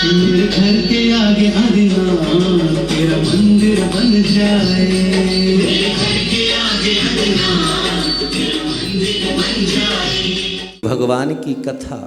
मेरे घर के आगे अंगना तेरा मंदिर बन जाए, मेरे घर के आगे अंगना तेरा मंदिर बन जाए। भगवान की कथा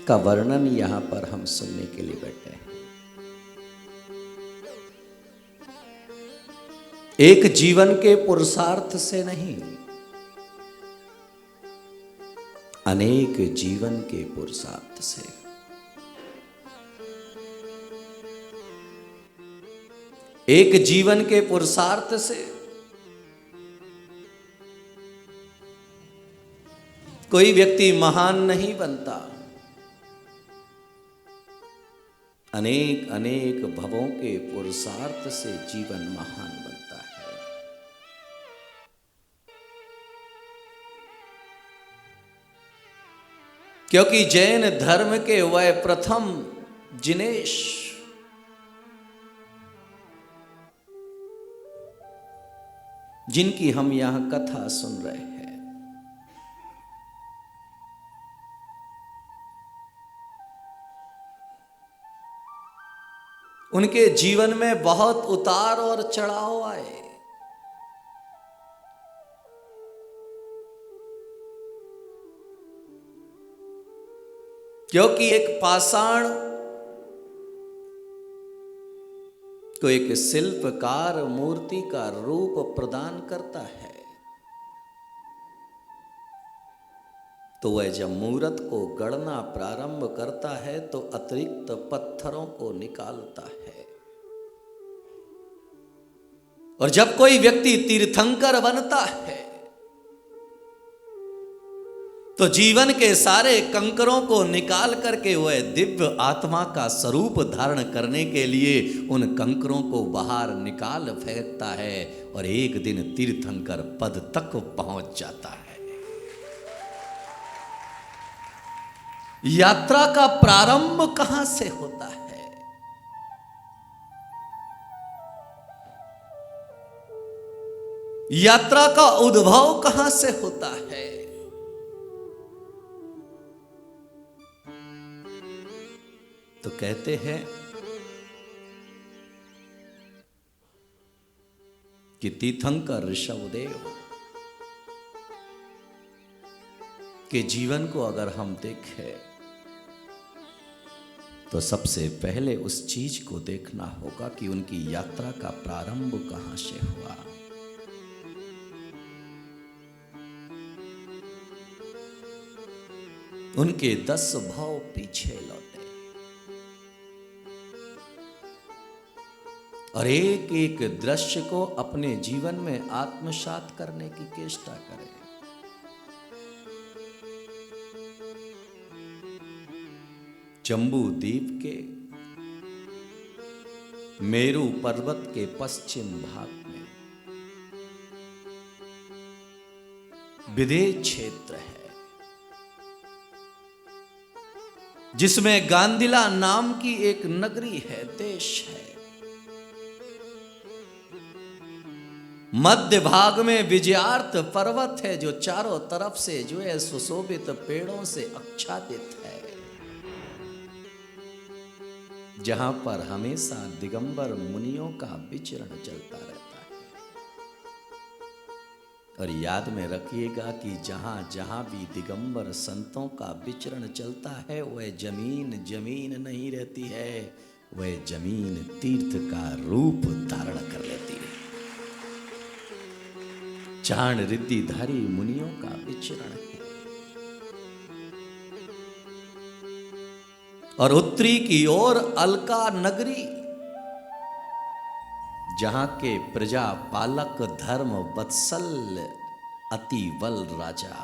का वर्णन यहां पर हम सुनने के लिए बैठे हैं। एक जीवन के पुरुषार्थ से नहीं, अनेक जीवन के पुरुषार्थ से। एक जीवन के पुरुषार्थ से कोई व्यक्ति महान नहीं बनता, अनेक अनेक भवों के पुरुषार्थ से जीवन महान बनता है। क्योंकि जैन धर्म के वह प्रथम जिनेश जिनकी हम यहां कथा सुन रहे हैं, उनके जीवन में बहुत उतार और चढ़ाव आए। क्योंकि एक पाषाण को एक शिल्पकार मूर्ति का रूप प्रदान करता है, तो वह जब मूर्त को गढ़ना प्रारंभ करता है तो अतिरिक्त पत्थरों को निकालता है। और जब कोई व्यक्ति तीर्थंकर बनता है तो जीवन के सारे कंकरों को निकाल करके वह दिव्य आत्मा का स्वरूप धारण करने के लिए उन कंकरों को बाहर निकाल फेंकता है और एक दिन तीर्थंकर पद तक पहुंच जाता है। यात्रा का प्रारंभ कहां से होता है? यात्रा का उद्भव कहां से होता है? तो कहते हैं कि तीर्थंकर ऋषभदेव के जीवन को अगर हम देखें तो सबसे पहले उस चीज को देखना होगा कि उनकी यात्रा का प्रारंभ कहां से हुआ। उनके 10 भाव पीछे लौटे और एक एक दृश्य को अपने जीवन में आत्मसात करने की चेष्टा करें। जम्बू द्वीप के मेरू पर्वत के पश्चिम भाग में विदेह क्षेत्र है, जिसमें गांधिला नाम की एक नगरी है, देश है। मध्य भाग में विजयार्थ पर्वत है जो चारों तरफ से जो है सुशोभित पेड़ों से आच्छादित है, जहां पर हमेशा दिगंबर मुनियों का विचरण चलता रहता है। और याद में रखिएगा कि जहां जहां भी दिगंबर संतों का विचरण चलता है वह जमीन जमीन नहीं रहती है, वह जमीन तीर्थ का रूप धारण कर लेती है। चाण रिद्धिधारी मुनियों का विचरण है। और उत्तरी की ओर अलका नगरी, जहां के प्रजा पालक धर्म वत्सल अति बल राजा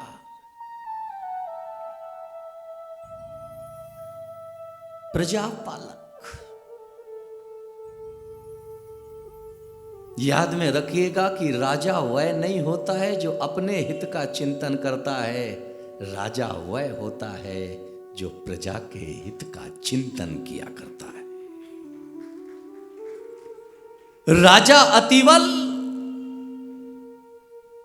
प्रजा पालक याद में रखिएगा कि राजा वह नहीं होता है जो अपने हित का चिंतन करता है, राजा वह होता है जो प्रजा के हित का चिंतन किया करता है। राजा अतिवल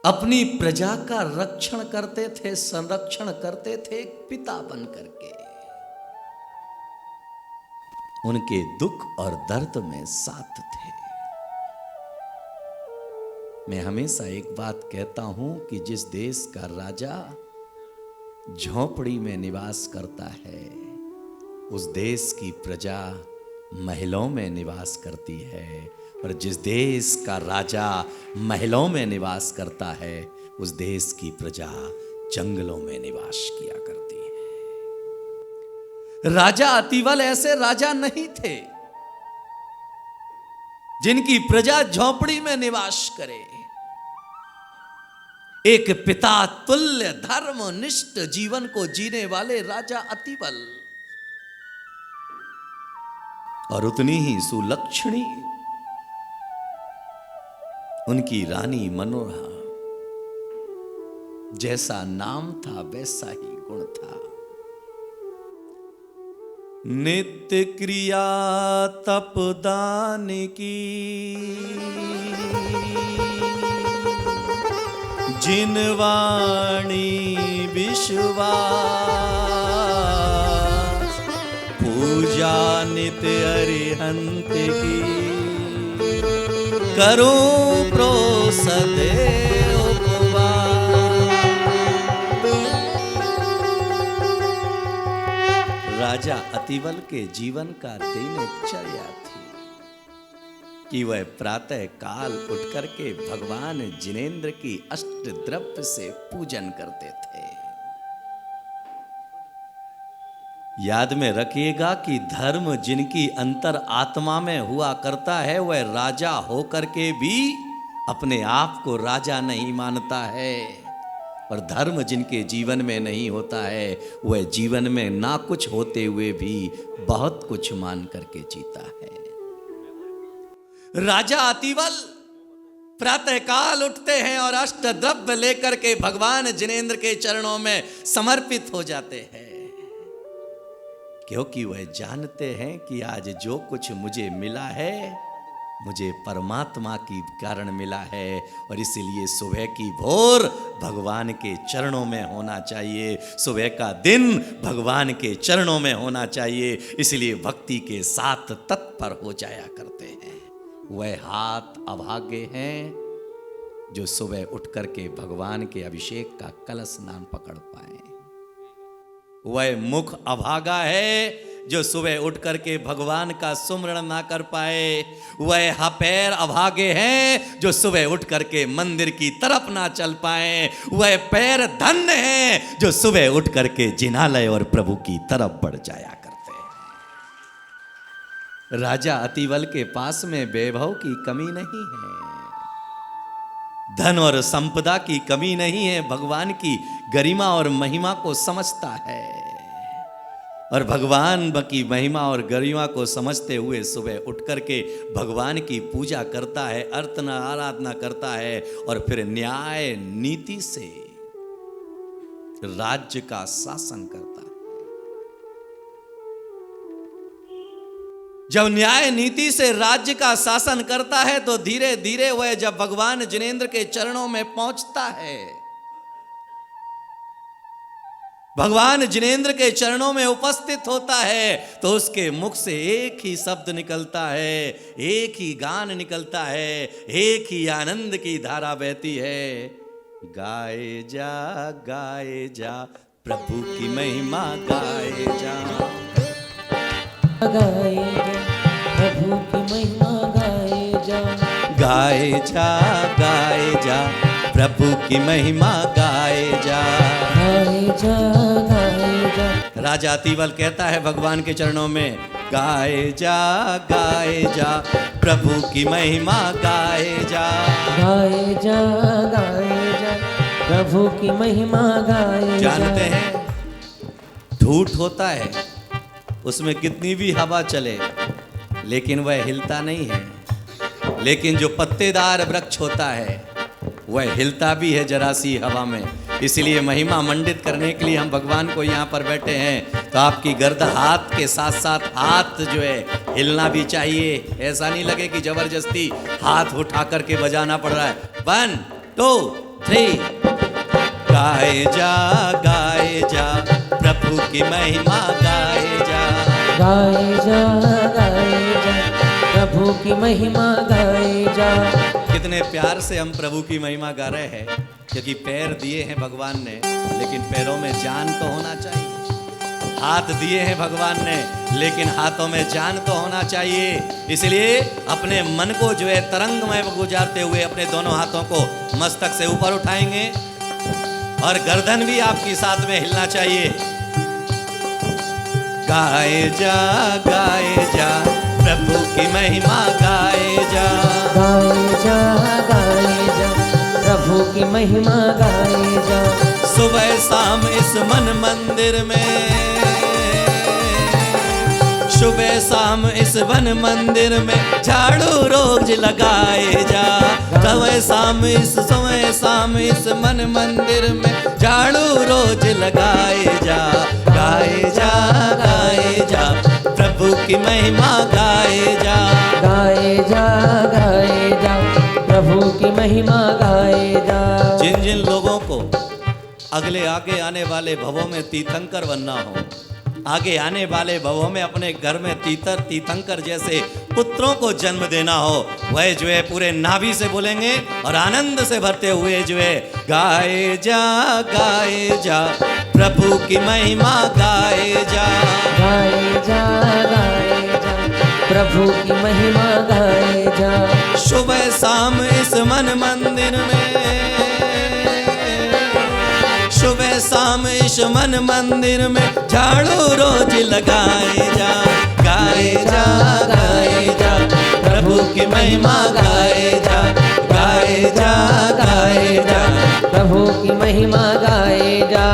अपनी प्रजा का रक्षण करते थे, संरक्षण करते थे, एक पिता बन करके उनके दुख और दर्द में साथ थे। मैं हमेशा एक बात कहता हूं कि जिस देश का राजा झोंपड़ी में निवास करता है, उस देश की प्रजा महलों में निवास करती है, और जिस देश का राजा महलों में निवास करता है, उस देश की प्रजा जंगलों में निवास किया करती है। राजा अतिवल ऐसे राजा नहीं थे जिनकी प्रजा झोंपड़ी में निवास करे। एक पिता तुल्य धर्मनिष्ठ जीवन को जीने वाले राजा अतिवल और उतनी ही सुलक्षणी उनकी रानी मनोहरा। जैसा नाम था वैसा ही गुण था। नित्य क्रिया तपदान की जिन वाणी विश्वास, पूजा नित्य अरिहंत की करूं प्रोसदे उपवास। राजा अतिवल के जीवन का दिनचर्या थी कि वह प्रातः काल उठ करके भगवान जिनेंद्र की अष्ट द्रव्य से पूजन करते थे। याद में रखिएगा कि धर्म जिनकी अंतर आत्मा में हुआ करता है, वह राजा होकर के भी अपने आप को राजा नहीं मानता है, और धर्म जिनके जीवन में नहीं होता है, वह जीवन में ना कुछ होते हुए भी बहुत कुछ मान करके जीता है। राजा अतिवल प्रातःकाल उठते हैं और अष्ट द्रव्य लेकर के भगवान जिनेंद्र के चरणों में समर्पित हो जाते हैं, क्योंकि वह जानते हैं कि आज जो कुछ मुझे मिला है, मुझे परमात्मा की कारण मिला है, और इसलिए सुबह की भोर भगवान के चरणों में होना चाहिए, सुबह का दिन भगवान के चरणों में होना चाहिए। इसलिए भक्ति के साथ तत्पर हो जाया करते हैं। वह हाथ अभागे हैं जो सुबह उठ करके भगवान के अभिषेक का कलश ना पकड़ पाए। वह मुख अभागा है जो सुबह उठ करके भगवान का सुमरण ना कर पाए। वह पैर अभागे हैं जो सुबह उठ करके मंदिर की तरफ ना चल पाए। वह पैर धन्य हैं जो सुबह उठ करके जिनालय और प्रभु की तरफ बढ़ जाया करते हैं। राजा अतिवल के पास में वैभव की कमी नहीं है, धन और संपदा की कमी नहीं है। भगवान की गरिमा और महिमा को समझता है, और भगवान की महिमा और गरिमा को समझते हुए सुबह उठ करके भगवान की पूजा करता है, अर्चना आराधना करता है, और फिर न्याय नीति से राज्य का शासन करता है। जब न्याय नीति से राज्य का शासन करता है तो धीरे धीरे वह जब भगवान जिनेंद्र के चरणों में पहुंचता है, भगवान जिनेंद्र के चरणों में उपस्थित होता है, तो उसके मुख से एक ही शब्द निकलता है, एक ही गान निकलता है, एक ही आनंद की धारा बहती है। गाए जा प्रभु की महिमा गाए जा, गाए जा प्रभु की महिमा गाए जा, गाए जा प्रभु की महिमा गाए जा, गाए जा गाए जा। राजा अतिवल कहता है भगवान के चरणों में, गाए जा प्रभु की महिमा गाए जा, गाए जा प्रभु की महिमा गाए जा। जानते हैं ढूंढ होता है, उसमें कितनी भी हवा चले लेकिन वह हिलता नहीं है, लेकिन जो पत्तेदार वृक्ष होता है वह हिलता भी है जरा सी हवा में। इसलिए महिमा मंडित करने के लिए हम भगवान को यहाँ पर बैठे हैं। तो आपकी गर्दन, हाथ के साथ साथ हाथ जो है हिलना भी चाहिए। ऐसा नहीं लगे कि जबरदस्ती हाथ उठा करके बजाना पड़ रहा है। 1 2 3। गाए जा प्रभु की महिमा गाए जा। गाए जा प्रभु की महिमा गाए जा। कितने प्यार से हम प्रभु की महिमा गा रहे हैं, क्योंकि पैर दिए हैं भगवान ने, लेकिन पैरों में जान तो होना चाहिए। हाथ दिए हैं भगवान ने, लेकिन हाथों में जान तो होना चाहिए। इसलिए अपने मन को जो है तरंगमय गुजारते हुए अपने दोनों हाथों को मस्तक से ऊपर उठाएंगे और गर्दन भी आपकी साथ में हिलना चाहिए। गाए जा प्रभु की महिमा गाए जा। गाए जा प्रभु की महिमा गाए जा। सुबह शाम इस मन मंदिर में, सुबह शाम इस वन मंदिर में झाड़ू रोज लगाए जा। सुबह शाम इस मन मंदिर में झाड़ू रोज लगाए जा। गाए जा प्रभु की महिमा गाए जा। गाए जा प्रभु की महिमा गाए जा। जिन जिन लोगों को अगले आगे आने वाले भवों में तीर्थंकर बनना हो, आगे आने वाले भवों में अपने घर में तीर्थंकर जैसे पुत्रों को जन्म देना हो, वह जो है पूरे नाभि से बोलेंगे और आनंद से भरते हुए जो है गाए जा प्रभु की महिमा गाए जा। गाए जा प्रभु की महिमा गाए जा। सुबह शाम इस मन मंदिर में, सुबह शाम इस मन मंदिर में झाड़ू रोज लगाए जा। गाए जा प्रभु की महिमा गाए जा। गाए जा प्रभु की महिमा गाए जा।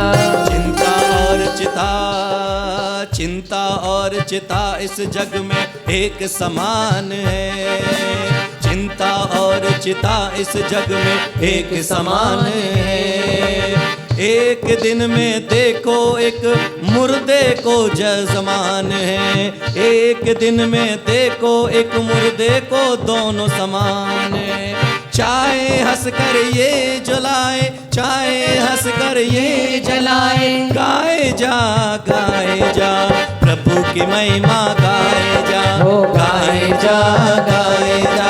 चिंता और चिता इस जग में एक समान है। चिंता और चिता इस जग में एक समान है। एक दिन में देखो एक मुर्दे को जज़मान है। एक दिन में देखो एक मुर्दे को दोनों समान है। चाहे हंस कर ये जलाए, चाहे हंस कर ये जलाए। गाए जा प्रभु की महिमा गाए जा। गाए जा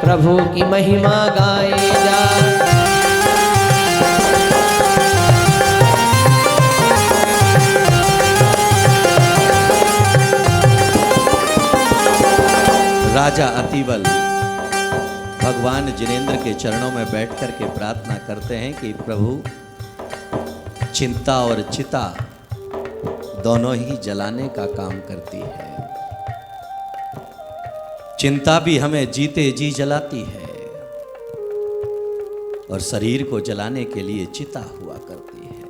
प्रभु की महिमा गाए जा। राजा अतिबल भगवान जिनेंद्र के चरणों में बैठ कर के प्रार्थना करते हैं कि प्रभु, चिंता और चिता दोनों ही जलाने का काम करती है। चिंता भी हमें जीते जी जलाती है और शरीर को जलाने के लिए चिता हुआ करती है।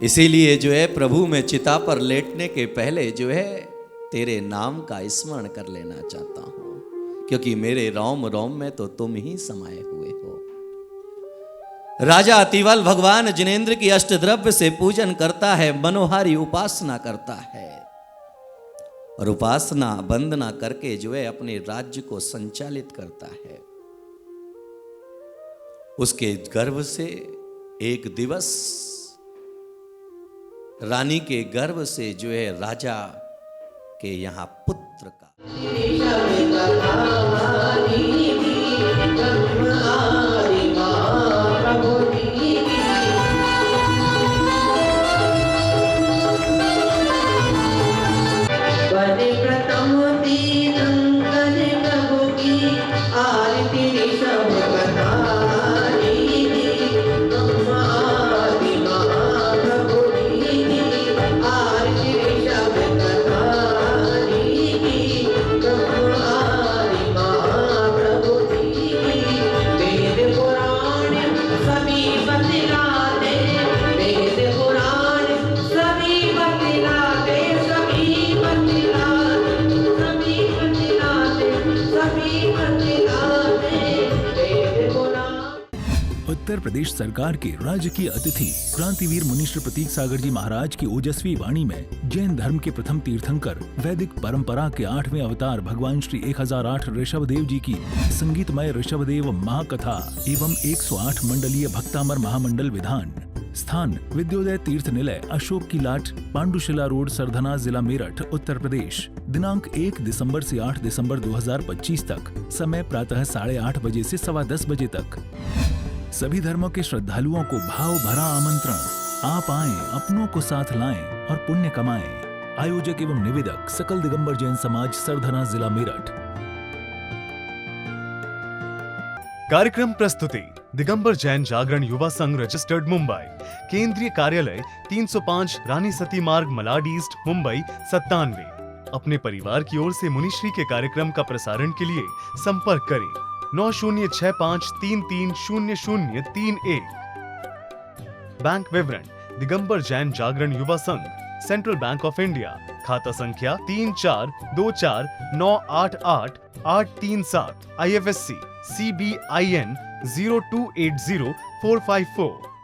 इसीलिए जो है प्रभु में चिता पर लेटने के पहले जो है तेरे नाम का स्मरण कर लेना चाहता हूं, क्योंकि मेरे रोम रोम में तो तुम ही समाये हुए हो। राजा अतिबल भगवान जिनेंद्र की अष्टद्रव्य से पूजन करता है, मनोहारी उपासना करता है और उपासना वंदना करके जो है अपने राज्य को संचालित करता है। उसके गर्भ से एक दिवस रानी के गर्भ से जो है राजा के यहाँ पुत्र का आरती उत्तर प्रदेश सरकार के राजकीय अतिथि क्रांतिवीर मुनि श्री प्रतीक सागर जी महाराज की ओजस्वी वाणी में जैन धर्म के प्रथम तीर्थंकर वैदिक परंपरा के 8वें अवतार भगवान श्री 1008 ऋषभदेव जी की संगीतमय ऋषभदेव महाकथा एवं 108 मंडलीय भक्तामर महामंडल विधान। स्थान विद्योदय तीर्थ निलय, अशोक की लाट, पांडुशिला रोड, सरधना, जिला मेरठ, उत्तर प्रदेश। दिनांक 1 दिसंबर से 8 दिसंबर 2025 तक। समय प्रातः 8:30 बजे से 10:15 बजे तक। सभी धर्मों के श्रद्धालुओं को भाव भरा आमंत्रण। आप आएं, अपनों को साथ लाएं और पुण्य कमाएं। आयोजक एवं निवेदक सकल दिगंबर जैन समाज, सरधना, जिला मेरठ। कार्यक्रम प्रस्तुति दिगंबर जैन जागरण युवा संघ रजिस्टर्ड मुंबई। केंद्रीय कार्यालय 305 रानी सती मार्ग, मलाड ईस्ट, मुंबई 97। अपने परिवार की ओर से मुनिश्री के कार्यक्रम का प्रसारण के लिए संपर्क करें 9065330031। बैंक विवरण दिगंबर जैन जागरण युवा संघ, सेंट्रल बैंक ऑफ इंडिया, खाता संख्या 3424988837, IFSC CBIN 0280454।